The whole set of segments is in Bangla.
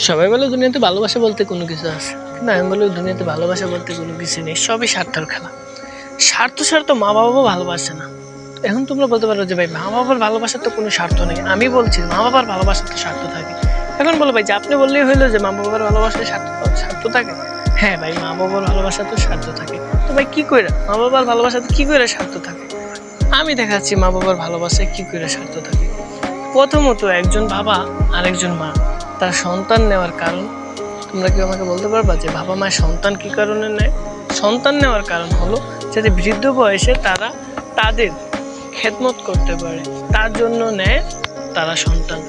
সবাই বলে দুনিয়াতে ভালোবাসা বলতে কোনো কিছু আছে, কিন্তু আমি বলি দুনিয়াতে ভালোবাসা বলতে কোনো কিছু নেই, সবই স্বার্থের খেলা। স্বার্থ মা বাবাও ভালোবাসে না। এখন তোমরা বলতে পারো যে ভাই মা বাবার ভালোবাসার তো কোনো স্বার্থ নেই। আমি বলছি মা বাবার ভালোবাসার তো স্বার্থ থাকে। এখন বলো ভাই যে আপনি বললেই হইলো যে মা বাবার ভালোবাসার স্বার্থ থাকে। হ্যাঁ ভাই, মা বাবার ভালোবাসা তো স্বার্থ থাকে। তো ভাই কি করে মা বাবার ভালোবাসাতে কি করে স্বার্থ থাকে? আমি দেখাচ্ছি মা বাবার ভালোবাসায় কি করে স্বার্থ থাকে। প্রথমত, একজন বাবা আর একজন মা তার সন্তান নেওয়ার কারণ, তোমরা কি আমাকে বলতে পারবা যে বাবা মায়ের সন্তান কি কারণে নেয়? সন্তান নেওয়ার কারণ হলো যাতে বৃদ্ধ বয়সে তারা তাদের খেদমত করতে পারে, তার জন্য নেয় তারা সন্তান।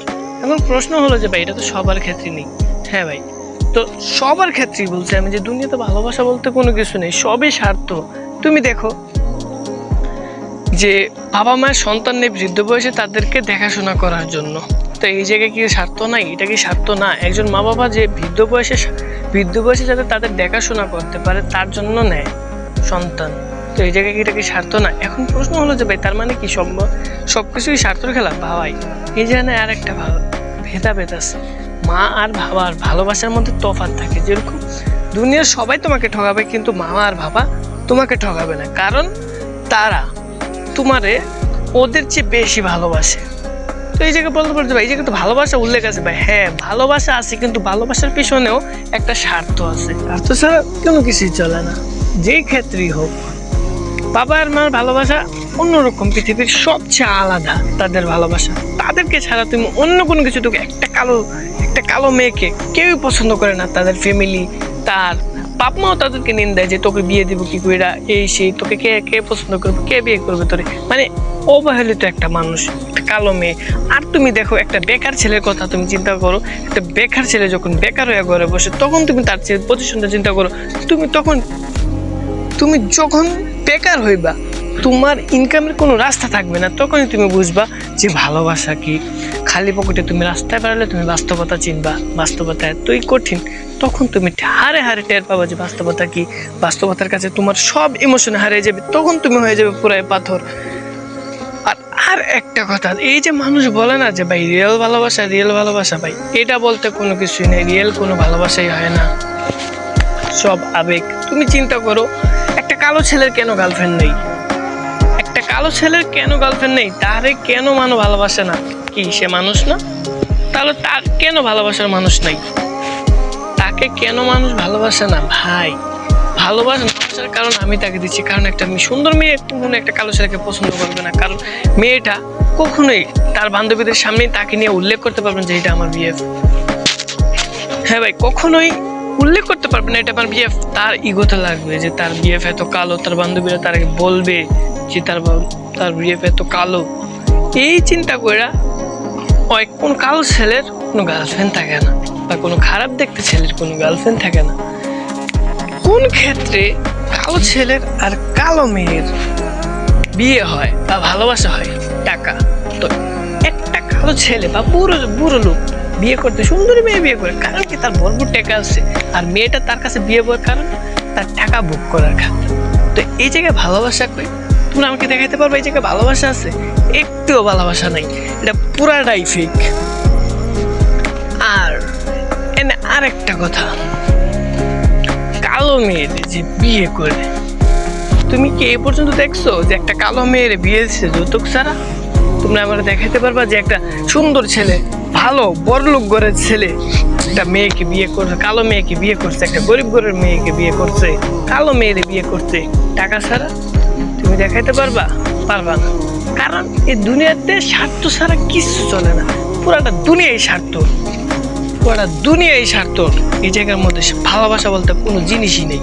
এখন প্রশ্ন হলো যে ভাই এটা তো সবার ক্ষেত্রে নেই। হ্যাঁ ভাই, তো সবার ক্ষেত্রেই বলছি আমি যে দুনিয়াতে ভালোবাসা বলতে কোনো কিছু নেই, সবই স্বার্থ। তুমি দেখো যে বাবা মায়ের সন্তান নেই বৃদ্ধ বয়সে তাদেরকে দেখাশোনা করার জন্য, তো এই জায়গায় কি স্বার্থ নাই? এটা কি স্বার্থ না? একজন মা বাবা যে বৃদ্ধ বয়সে যাতে তাদের দেখাশোনা করতে পারে তার জন্য নেয় সন্তান, তো এই জায়গায় কি এটা কি স্বার্থ না? এখন প্রশ্ন হলো যে ভাই তার মানে কি সবকিছুই স্বার্থর খেলা? ভাই এই জায়গায় আর একটা ভেদাভেদ আছে। মা আর বাবার ভালোবাসার মধ্যে তফাৎ থাকে। যেরকম দুনিয়ার সবাই তোমাকে ঠকাবে, কিন্তু মা আর বাবা তোমাকে ঠকাবে না, কারণ তারা তোমারে ওদের চেয়ে বেশি ভালোবাসে। তো এই জায়গায় বলতে পারছো ভাই এই জায়গায় তো ভালোবাসা উল্লেখ আছে ভাই। হ্যাঁ, ভালোবাসা আছে, কিন্তু ভালোবাসার পিছনেও একটা স্বার্থ আছে। স্বার্থ ছাড়া কোনো কিছুই চলে না, যেই ক্ষেত্রেই হোক। বাবা আর মার ভালোবাসা অন্যরকম, পৃথিবীর সবচেয়ে আলাদা তাদের ভালোবাসা। তাদেরকে ছাড়া তুমি অন্য কোনো কিছু, তোকে একটা কালো মেয়েকে কেউই পছন্দ করে না। তাদের ফ্যামিলি, তার বাপ মাও তাদেরকে নিন্দায় যে তোকে বিয়ে দিব কি কইরা, এই সেই, তোকে কে পছন্দ করবে, কে বিয়ে করবে তোরে। মানে অবহেলিত একটা মানুষ, একটা কালো মেয়ে। আর তুমি দেখো একটা বেকার ছেলের কথা তুমি চিন্তা করো। একটা বেকার ছেলে যখন বেকার হয়ে ঘরে বসে, তখন তুমি তার পজিশনটা চিন্তা করো। তুমি যখন বেকার হইবা, তোমার ইনকামের কোনো রাস্তা থাকবে না, তখনই তুমি বুঝবা যে ভালোবাসা কি। খালি পকেটে তুমি রাস্তায় বেরোলে তুমি বাস্তবতা চিনবা। বাস্তবতা এতই কঠিন, তখন তুমি হারে হারে টের পাবা যে বাস্তবতা কি। বাস্তবতার কাছে তোমার সব ইমোশন হারিয়ে যাবে, তখন তুমি হয়ে যাবে পুরাই পাথর। আর একটা কথা, এই যে মানুষ বলে না যে ভাই রিয়েল ভালোবাসা, ভাই এটা বলতে কোনো কিছুই নেই। রিয়েল কোনো ভালোবাসাই হয় না, সব আবেগ। তুমি চিন্তা করো, একটা কালো ছেলের কেন গার্লফ্রেন্ড নেই? তারে কেন মানুষ ভালোবাসে না? কি সে মানুষ না? তাহলে তার কেন ভালোবাসার মানুষ নাই? তাকে কেন মানুষ ভালোবাসে না? ভাই ভালোবাসার কারণ আমি তাকে দিচ্ছি, কারণ একটা সুন্দর মেয়ে কখনো একটা কালো ছেলেকে পছন্দ করবে না, কারণ মেয়েটা কখনোই তার বান্ধবীদের সামনেই তাকে নিয়ে উল্লেখ করতে পারবেন যে এটা আমার বিএফ। হ্যাঁ ভাই, কখনোই উল্লেখ করতে পারবে না এটা আমার বিএফ। তার ইগোতে লাগবে যে তার বিএফ এত কালো, তার বান্ধবীরা তাকে বলবে যে তার বিএফ এত কালো। এই চিন্তা করে কোন কালো ছেলের কোনো গার্লফ্রেন্ড থাকে না, বা কোনো খারাপ দেখতে ছেলের কোনো গার্লফ্রেন্ড থাকে না। কোন ক্ষেত্রে কালো ছেলের আর কালো মেয়ের বিয়ে হয় বা ভালোবাসা হয়? টাকা। তো একটা কালো ছেলে বা বুড়ো লোক বিয়ে করতে সুন্দরী মেয়ে বিয়ে করে, কারণ কি তার ভরপুর টাকা আছে। আর মেয়েটা তার কাছে বিয়ে করার কারণ তার টাকা ভোগ করার খাতে। তো এই জায়গায় ভালোবাসা কই? তোমরা আমাকে দেখাইতে পারবে এই জায়গায় ভালোবাসা আছে? একটুও ভালোবাসা নাই, এটা পুরাটাই ফেক। আর এনে আরেকটা কথা, কালো মেয়েদের যে বিয়ে করে, তুমি কি এই পর্যন্ত দেখছো যে একটা কালো মেয়ের বিয়ে দিচ্ছে যৌতুক ছাড়া? তোমরা আমার দেখাইতে পারবা যে একটা সুন্দর ছেলে, ভালো বড়লোক ঘরের ছেলে একটা মেয়েকে বিয়ে করছে, কালো মেয়েকে বিয়ে করছে, একটা গরিব ঘরের মেয়েকে বিয়ে করছে, কালো মেয়ের বিয়ে করছে টাকা ছাড়া? তুমি দেখাইতে পারবা না, কারণ এই দুনিয়াতে স্বার্থ ছাড়া কিছু চলে না। পুরাটা দুনিয়াই স্বার্থ। এই জায়গার মধ্যে ভালোবাসা বলতে কোনো জিনিসই নেই।